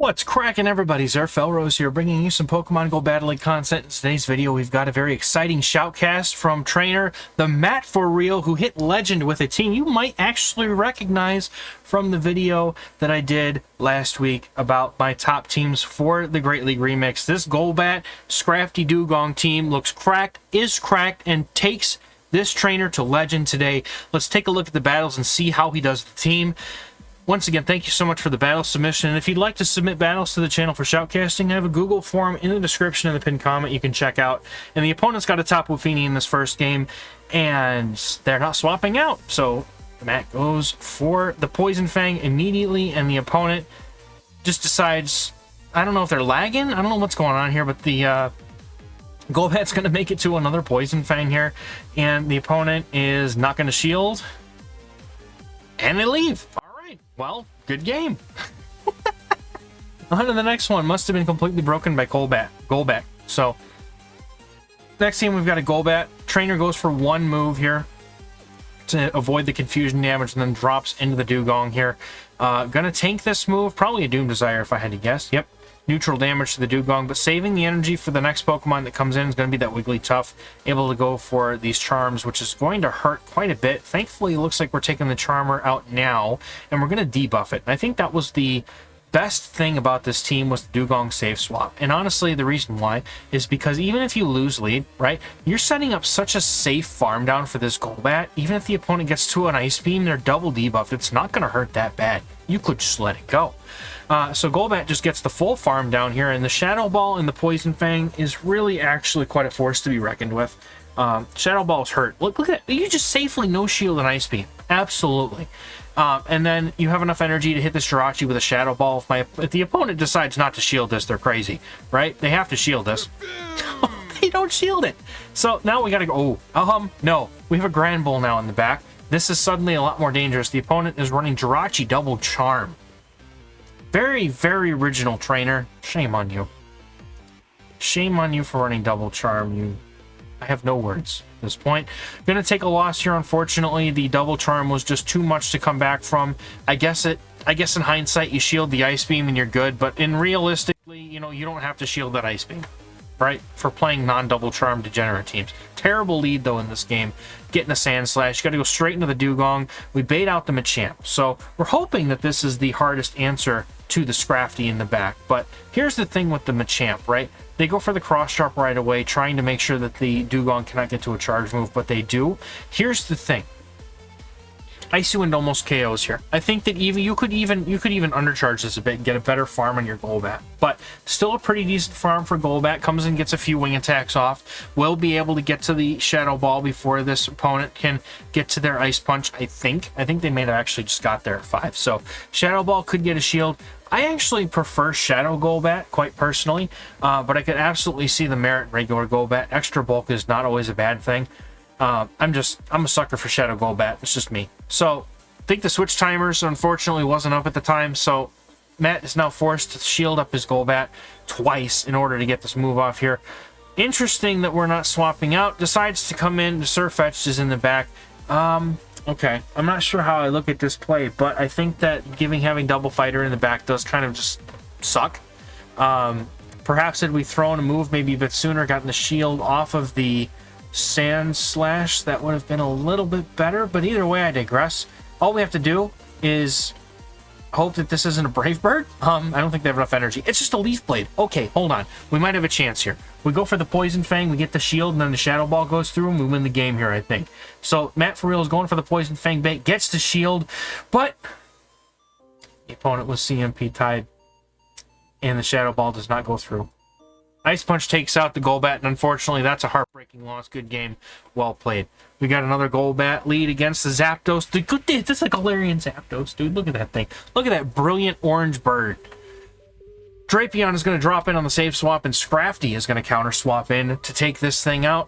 What's cracking, everybody? XehrFelrose here, bringing you some Pokemon Go Battle League content. In today's video, we've got a very exciting shoutcast from trainer TheMattForreal, who hit Legend with a team you might actually recognize from the video that I did last week about my top teams for the Great League Remix. This Golbat Scrafty Dugong team looks cracked, is cracked, and takes this trainer to Legend today. Let's take a look at the battles and see how he does the team. Once again, thank you so much for the battle submission. And if you'd like to submit battles to the channel for shoutcasting, I have a Google form in the description and the pinned comment you can check out. And the opponent's got a top Wafini in this first game, and they're not swapping out. So Matt goes for the Poison Fang immediately, and the opponent just decides, I don't know if they're lagging, I don't know what's going on here, but the Golbat's going to make it to another Poison Fang here, and the opponent is not going to shield, and they leave. Well, good game. On to the next one. Must have been completely broken by Golbat. So, next team we've got a Golbat. Trainer goes for one move here to avoid the confusion damage and then drops into the Dugong here. Gonna tank this move. Probably a Doom Desire if I had to guess. Yep. Neutral damage to the Dugong, but saving the energy for the next Pokemon that comes in is going to be that Wigglytuff, able to go for these Charms, which is going to hurt quite a bit. Thankfully, it looks like we're taking the Charmer out now, and we're going to debuff it. And I think that was the best thing about this team, was the Dugong save swap. And honestly, the reason why is because even if you lose lead, right, you're setting up such a safe farm down for this Golbat. Even if the opponent gets to an Ice Beam, they're double debuffed. It's not going to hurt that bad. You could just let it go. So Golbat just gets the full farm down here, and the Shadow Ball and the Poison Fang is really actually quite a force to be reckoned with. Shadow Ball's hurt. Look at that. You just safely no shield and Ice Beam. Absolutely. And then you have enough energy to hit this Jirachi with a Shadow Ball. If the opponent decides not to shield this, they're crazy, right? They have to shield this. They don't shield it. So now we gotta go. No. We have a Grand Bull now in the back. This is suddenly a lot more dangerous. The opponent is running Jirachi double Charm. Very, very original trainer. Shame on you. Shame on you for running double Charm. I have no words at this point. Gonna take a loss here, unfortunately. The double Charm was just too much to come back from. I guess in hindsight, you shield the Ice Beam and you're good, but realistically, you don't have to shield that Ice Beam, right? For playing non-double Charm degenerate teams. Terrible lead, though, in this game. Getting a Sand Slash. You got to go straight into the Dugong. We bait out the Machamp. So we're hoping that this is the hardest answer to the Scrafty in the back. But here's the thing with the Machamp, right? They go for the cross chop right away, trying to make sure that the Dugong cannot get to a charge move, but they do. Here's the thing. Icy Wind almost KOs here. I think that you could even undercharge this a bit and get a better farm on your Golbat. But still a pretty decent farm for Golbat. Comes and gets a few wing attacks off. Will be able to get to the Shadow Ball before this opponent can get to their Ice Punch, I think. I think they may have actually just got there at 5. So Shadow Ball could get a shield. I actually prefer Shadow Golbat, quite personally. But I could absolutely see the merit in regular Golbat. Extra bulk is not always a bad thing. I'm a sucker for Shadow Golbat. It's just me. So, I think the switch timers, unfortunately, wasn't up at the time, so Matt is now forced to shield up his Golbat twice in order to get this move off here. Interesting that we're not swapping out. Decides to come in. The Surfetched is in the back. Okay. I'm not sure how I look at this play, but I think that having Double Fighter in the back does kind of just suck. Perhaps had we thrown a move maybe a bit sooner, gotten the shield off of the Sand Slash, that would have been a little bit better, but either way, I digress. All we have to do is hope that this isn't a Brave Bird. I don't think they have enough energy. It's just a Leaf Blade. Okay, hold on. We might have a chance here. We go for the Poison Fang, we get the shield, and then the Shadow Ball goes through, and we win the game here, I think. So, TheMattForreal is going for the Poison Fang bait, gets the shield, but the opponent was CMP tied, and the Shadow Ball does not go through. Ice Punch takes out the Golbat, and unfortunately, that's a heartbreaking loss. Good game. Well played. We got another Golbat lead against the Zapdos. This is a Galarian Zapdos, dude. Look at that thing. Look at that brilliant orange bird. Drapion is going to drop in on the save swap, and Scrafty is going to counter swap in to take this thing out.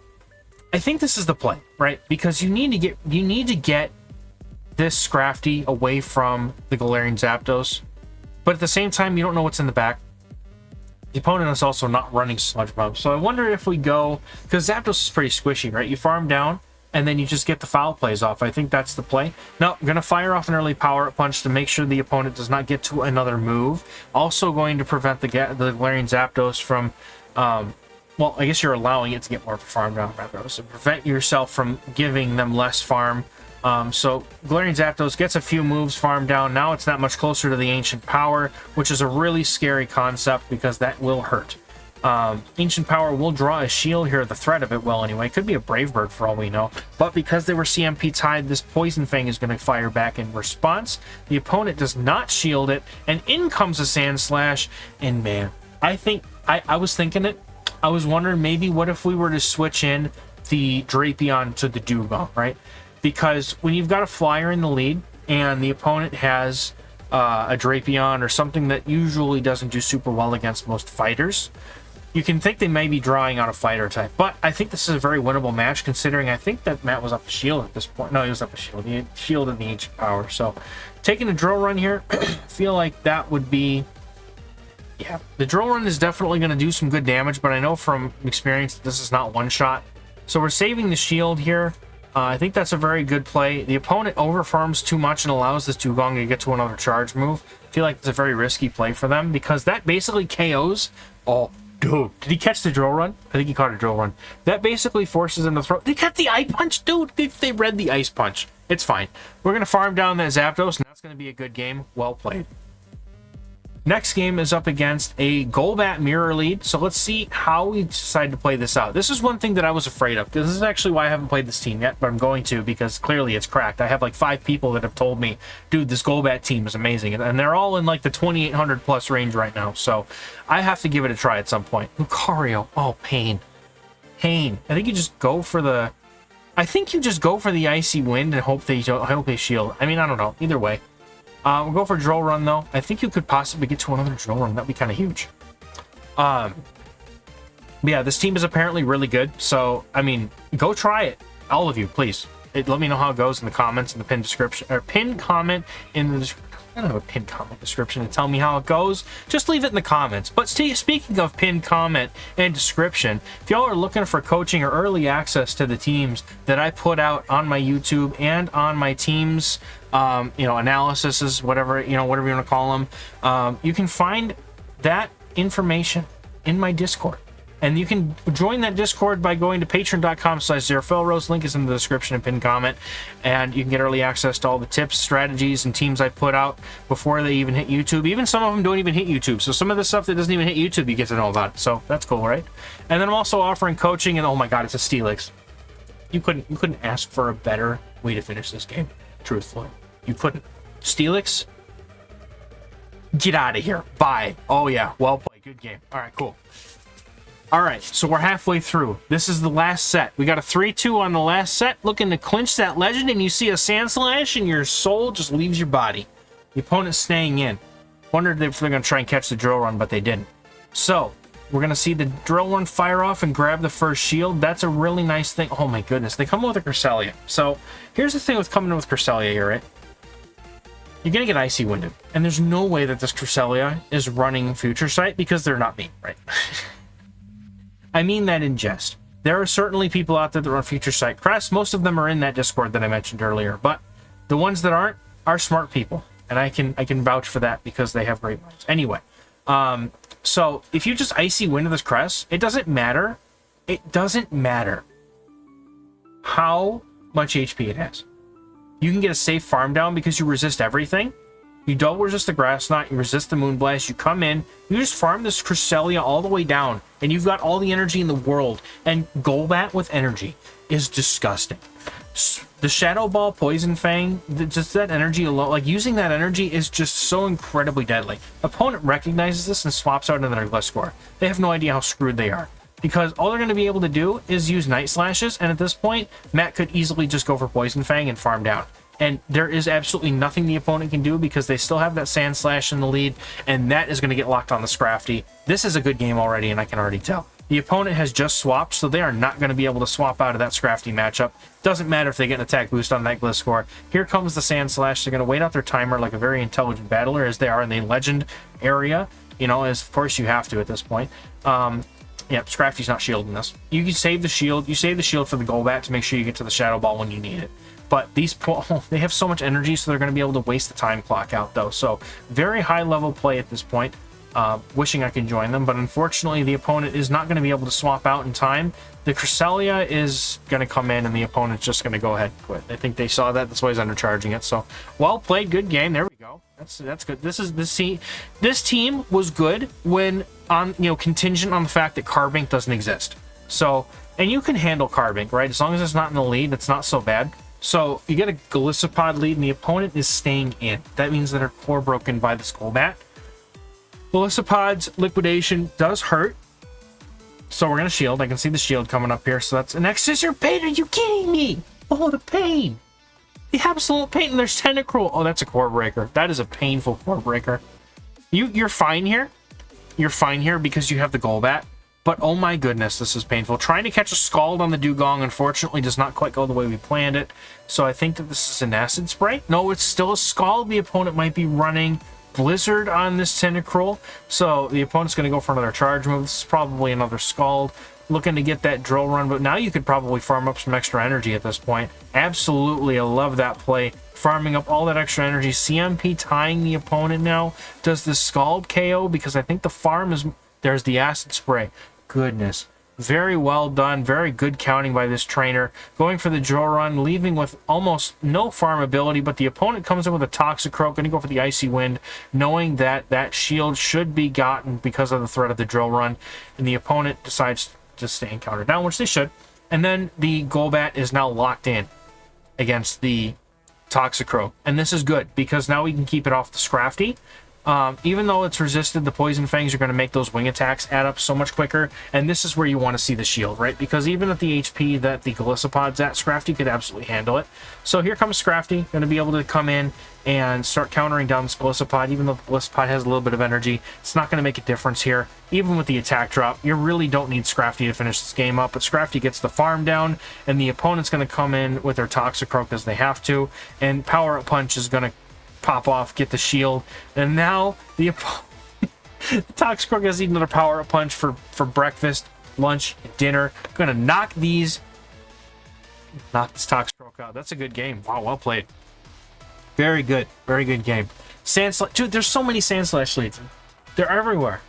I think this is the play, right? Because you need to get this Scrafty away from the Galarian Zapdos, but at the same time, you don't know what's in the back. The opponent is also not running Sludge Bomb, so I wonder if we go, because Zapdos is pretty squishy, right? You farm down, and then you just get the foul plays off. I think that's the play. No, I'm going to fire off an early power-up punch to make sure the opponent does not get to another move. Also going to prevent the Galarian Zapdos from... well, I guess you're allowing it to get more farm down, rather. So prevent yourself from giving them less farm. So Galarian Zapdos gets a few moves farmed down. Now it's that much closer to the Ancient Power, which is a really scary concept because that will hurt. Ancient Power will draw a shield here. The threat of it will anyway. It could be a Brave Bird for all we know. But because they were CMP tied, this Poison Fang is going to fire back in response. The opponent does not shield it. And in comes a Sand Slash. And man, I think... I was thinking it. I was wondering maybe what if we were to switch in the Drapion to the Dewgong, right? Because when you've got a flyer in the lead and the opponent has a Drapion or something that usually doesn't do super well against most fighters, you can think they may be drawing out a fighter type. But I think this is a very winnable match, considering I think that Matt was up a shield at this point. No, he was up a shield. He had shielded the Ancient Power. So taking a drill run here, I feel like that would be... Yeah, the drill run is definitely going to do some good damage, but I know from experience that this is not one shot. So we're saving the shield here. I think that's a very good play. The opponent overfarms too much and allows this Dewgong to get to another charge move. I feel like it's a very risky play for them because that basically KOs... Oh, dude. Did he catch the drill run? I think he caught a drill run. That basically forces him to throw... They got the Ice Punch, dude. They read the Ice Punch. It's fine. We're going to farm down that Zapdos, and that's going to be a good game. Well played. Next game is up against a Golbat mirror lead, so let's see how we decide to play this out. This is one thing that I was afraid of, because this is actually why I haven't played this team yet, but I'm going to, because clearly it's cracked. I have like 5 people that have told me, dude, this Golbat team is amazing, and they're all in like the 2,800 plus range right now, so I have to give it a try at some point. Lucario, oh, pain. Pain. I think you just go for the... Icy Wind and hope they shield. I mean, I don't know. Either way. We'll go for Drill Run, though. I think you could possibly get to another Drill Run. That'd be kind of huge. But yeah, this team is apparently really good. So, I mean, go try it. All of you, please. Let me know how it goes in the comments in the pinned description. Or pinned comment in the description. I don't have a pinned comment description to tell me how it goes. Just leave it in the comments. But speaking of pinned comment and description, if y'all are looking for coaching or early access to the teams that I put out on my YouTube and on my teams, analysis, whatever you want to call them, you can find that information in my Discord. And you can join that Discord by going to patreon.com/XehrFelrose. Link is in the description and pinned comment. And you can get early access to all the tips, strategies, and teams I put out before they even hit YouTube. Even some of them don't even hit YouTube. So some of the stuff that doesn't even hit YouTube, you get to know about. So that's cool, right? And then I'm also offering coaching, and oh my god, it's a Steelix. You couldn't ask for a better way to finish this game, truthfully. You couldn't. Steelix? Get out of here. Bye. Oh yeah, well played. Good game. All right, cool. All right, so we're halfway through. This is the last set. We got a 3-2 on the last set, looking to clinch that legend, and you see a Sand Slash, and your soul just leaves your body. The opponent's staying in. Wondered if they're going to try and catch the Drill Run, but they didn't. So, we're going to see the Drill Run fire off and grab the first shield. That's a really nice thing. Oh my goodness, they come in with a Cresselia. So, here's the thing with coming in with Cresselia here, right? You're going to get Icy Winded, and there's no way that this Cresselia is running Future Sight because they're not me, right? I mean that in jest. There are certainly people out there that run Future Sight Crest. Most of them are in that Discord that I mentioned earlier, but the ones that aren't are smart people, and I can vouch for that because they have great minds. Anyway, so if you just Icy Wind this Crest, it doesn't matter. It doesn't matter how much HP it has. You can get a safe farm down because you resist everything. You double resist the Grass Knot, you resist the Moonblast, you come in, you just farm this Cresselia all the way down, and you've got all the energy in the world. And Golbat with energy is disgusting. The Shadow Ball, Poison Fang, just that energy alone, like using that energy is just so incredibly deadly. Opponent recognizes this and swaps out another Gliscor. They have no idea how screwed they are. Because all they're going to be able to do is use Night Slashes, and at this point, Matt could easily just go for Poison Fang and farm down. And there is absolutely nothing the opponent can do because they still have that Sand Slash in the lead, and that is going to get locked on the Scrafty. This is a good game already, and I can already tell. The opponent has just swapped, so they are not going to be able to swap out of that Scrafty matchup. Doesn't matter if they get an attack boost on that Gliscor. Here comes the Sand Slash. They're going to wait out their timer like a very intelligent battler, as they are in the Legend area. As of course you have to at this point. Yep, Scrafty's not shielding this. You can save the shield. You save the shield for the Golbat to make sure you get to the Shadow Ball when you need it. But these, they have so much energy, so they're going to be able to waste the time clock out, though. So, very high-level play at this point. Wishing I could join them, but unfortunately the opponent is not going to be able to swap out in time. The Cresselia is going to come in, and the opponent's just going to go ahead and quit. I think they saw that. That's why he's undercharging it. So, well played. Good game. There we go. That's good. This team was good when on contingent on the fact that Carbink doesn't exist. So, and you can handle Carbink, right? As long as it's not in the lead, it's not so bad. So you get a Golisopod lead, and the opponent is staying in. That means that they're core broken by the Golbat. Golisopod's liquidation does hurt, so we're gonna shield. I can see the shield coming up here, so that's an Exacerbate. Are you kidding me? Oh, the pain, the absolute pain. And there's Tentacruel. Oh, that's a core breaker. That is a painful core breaker. You're fine here. You're fine here because you have the Golbat. But oh my goodness, this is painful. Trying to catch a Scald on the Dugong, unfortunately, does not quite go the way we planned it. So I think that this is an Acid Spray. No, it's still a Scald. The opponent might be running Blizzard on this Tentacruel. So the opponent's going to go for another charge move. This is probably another Scald. Looking to get that Drill Run, but now you could probably farm up some extra energy at this point. Absolutely, I love that play. Farming up all that extra energy. CMP tying the opponent now. Does the Scald KO? Because I think the farm is... There's the Acid Spray. Goodness. Very well done. Very good counting by this trainer. Going for the Drill Run, leaving with almost no farm ability, but the opponent comes in with a Toxicroak, going to go for the Icy Wind, knowing that that shield should be gotten because of the threat of the Drill Run, and the opponent decides to stay and counter down, which they should. And then the Golbat is now locked in against the Toxicroak, and this is good because now we can keep it off the Scrafty. Even though it's resisted, the Poison Fangs are going to make those wing attacks add up so much quicker, and this is where you want to see the shield, right? Because even at the HP that the Golisopod's at, Scrafty could absolutely handle it. So here comes Scrafty, going to be able to come in and start countering down this Golisopod. Even though the Golisopod has a little bit of energy, it's not going to make a difference here. Even with the attack drop, you really don't need Scrafty to finish this game up, but Scrafty gets the farm down, and the opponent's going to come in with their Toxicroak as they have to, and Power Up Punch is going to pop off, get the shield, and now the Toxicroak has eaten another Power Up Punch for breakfast, lunch, dinner. Gonna knock this Toxicroak out. That's a good game. Wow, well played. Very good game. Sandslash, dude, there's so many Sandslash leads. They're everywhere,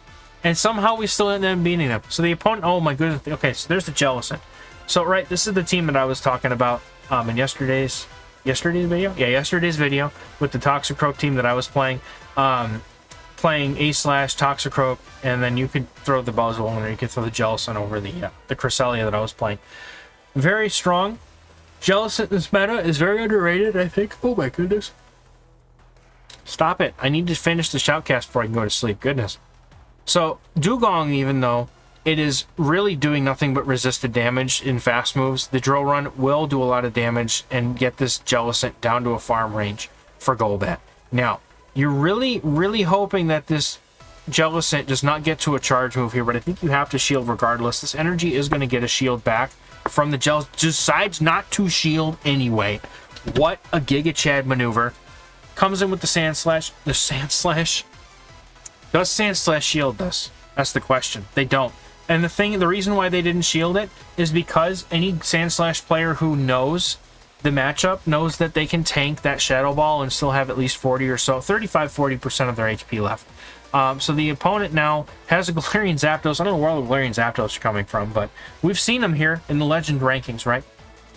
and somehow we still end up beating them. So the opponent, oh my goodness. Okay, so there's the Jellicent. So right, this is the team that I was talking about in yesterday's video? Yeah, yesterday's video with the Toxicroak team that I was playing. Playing A-Slash, Toxicroak, and then you could throw the Buzzwole in there. You could throw the Jellicent over the Cresselia that I was playing. Very strong. Jellicent in this meta is very underrated, I think. Oh my goodness. Stop it. I need to finish the Shoutcast before I can go to sleep. Goodness. So, Dugong, even though it is really doing nothing but resisted damage in fast moves, the Drill Run will do a lot of damage and get this Jellicent down to a farm range for Golbat. Now, you're really, really hoping that this Jellicent does not get to a charge move here, but I think you have to shield regardless. This energy is going to get a shield back from the Jellicent. Decides not to shield anyway. What a Giga Chad maneuver. Comes in with the Sandslash. The Sandslash. Does Sandslash shield this? That's the question. They don't. And the reason why they didn't shield it is because any Sandslash player who knows the matchup knows that they can tank that Shadow Ball and still have at least 40 or so, 35-40% of their HP left. So the opponent now has a Galarian Zapdos. I don't know where all the Galarian Zapdos are coming from, but we've seen them here in the Legend rankings, right?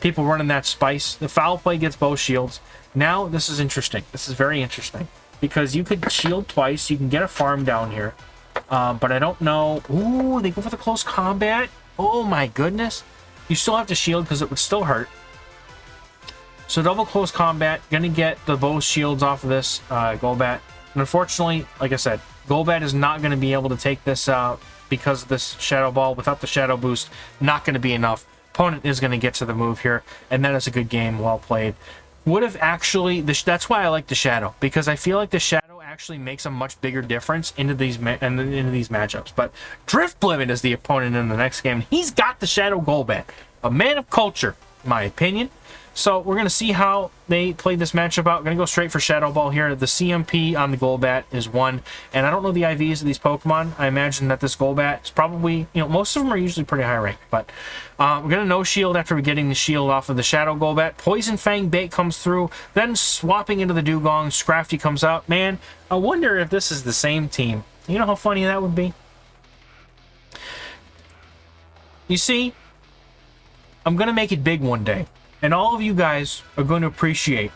People running that Spice. The Foul Play gets both shields. Now, this is interesting. This is very interesting because you could shield twice. You can get a farm down here. But I don't know. Ooh, they go for the close combat. Oh my goodness. You still have to shield because it would still hurt. So double close combat. Gonna get the both shields off of this Golbat. And unfortunately, like I said, Golbat is not going to be able to take this out because of this Shadow Ball. Without the Shadow Boost, not going to be enough. Opponent is going to get to the move here. And that is a good game. Well played. Would have actually... That's why I like the Shadow. Because I feel like the Shadow actually makes a much bigger difference into these matchups. But Driftblimmet is the opponent in the next game. He's got the Shadow Golbat. A man of culture, in my opinion. So we're going to see how they played this matchup out. Going to go straight for Shadow Ball here. The CMP on the Golbat is 1, and I don't know the IVs of these Pokemon. I imagine that this Golbat is probably, you know, most of them are usually pretty high ranked, but we're going to no shield after we're getting the shield off of the Shadow Golbat. Poison Fang Bait comes through, then swapping into the Dugong. Scrafty comes out. Man, I wonder if this is the same team. You know how funny that would be? You see, I'm going to make it big one day. And all of you guys are going to appreciate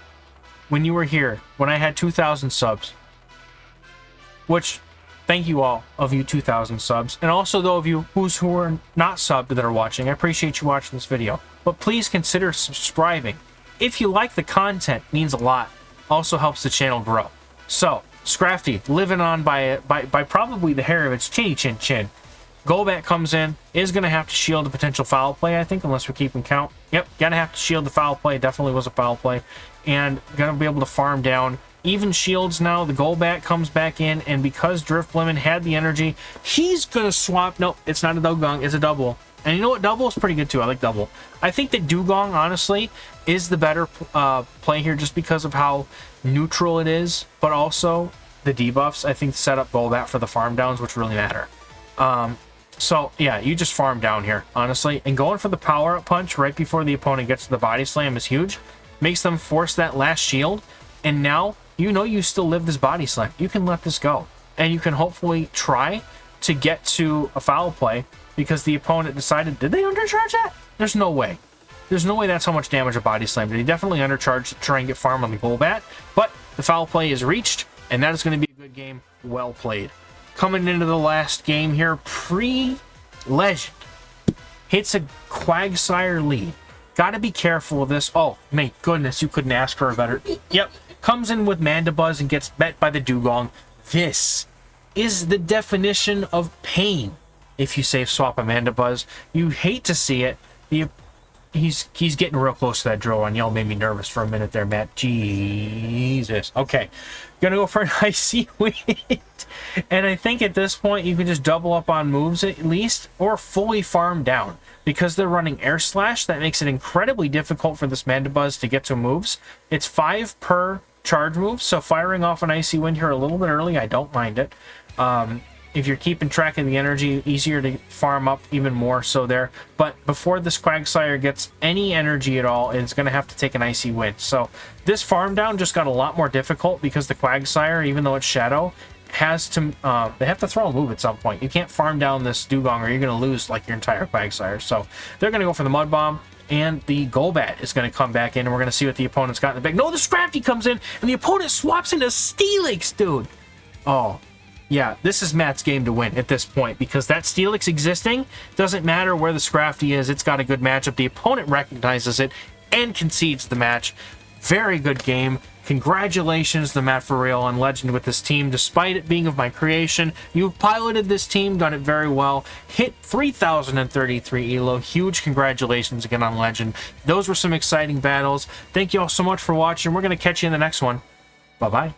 when you were here, when I had 2,000 subs. Which, thank you all of you 2,000 subs. And also those of you who are not subbed that are watching. I appreciate you watching this video. But please consider subscribing. If you like the content, it means a lot. Also helps the channel grow. So, Scrafty, living on by probably the hair of its chinny chin chin. Golbat comes in, is going to have to shield a potential foul play, I think, unless we're keeping count. Yep, going to have to shield the foul play. Definitely was a foul play. And going to be able to farm down. Even shields now. The Golbat comes back in, and because Drifblim had the energy, he's going to swap. Nope, it's not a Dugong, it's a double. And you know what? Double is pretty good, too. I like double. I think that Dugong, honestly, is the better play here just because of how neutral it is, but also the debuffs, I think, set up Golbat for the farm downs, which really matter. So, yeah, you just farm down here, honestly. And going for the power-up punch right before the opponent gets to the body slam is huge. Makes them force that last shield. And now, you know you still live this body slam. You can let this go. And you can hopefully try to get to a foul play because the opponent decided, did they undercharge that? There's no way. There's no way that's how much damage a body slam did. He definitely undercharged to try and get farm on the Golbat. But the foul play is reached, and that is going to be a good game. Well played. Coming into the last game here, pre-Legend hits a Quagsire lead. Got to be careful of this. Oh, my goodness, you couldn't ask for a better. Yep, comes in with Mandibuzz and gets bet by the Dugong. This is the definition of pain. If you save swap a Mandibuzz, you hate to see it. He's getting real close to that drill run. Y'all made me nervous for a minute there, Matt. Jesus. Okay. Gonna go for an icy wind. And I think at this point you can just double up on moves at least, or fully farm down. Because they're running Air Slash, that makes it incredibly difficult for this Mandibuzz to get to moves. It's 5 per charge move, so firing off an icy wind here a little bit early, I don't mind it. If you're keeping track of the energy, easier to farm up even more so there. But before this Quagsire gets any energy at all, it's going to have to take an Icy Wind. So this farm down just got a lot more difficult because the Quagsire, even though it's Shadow, has to they have to throw a move at some point. You can't farm down this Dugong or you're going to lose like your entire Quagsire. So they're going to go for the Mud Bomb. And the Golbat is going to come back in, and we're going to see what the opponent's got in the bag. No, the Scrafty comes in, and the opponent swaps into Steelix, dude. Oh. Yeah, this is Matt's game to win at this point because that Steelix existing doesn't matter where the Scrafty is. It's got a good matchup. The opponent recognizes it and concedes the match. Very good game. Congratulations, TheMattForreal on Legend with this team. Despite it being of my creation, you've piloted this team, done it very well. Hit 3,033 ELO. Huge congratulations again on Legend. Those were some exciting battles. Thank you all so much for watching. We're going to catch you in the next one. Bye-bye.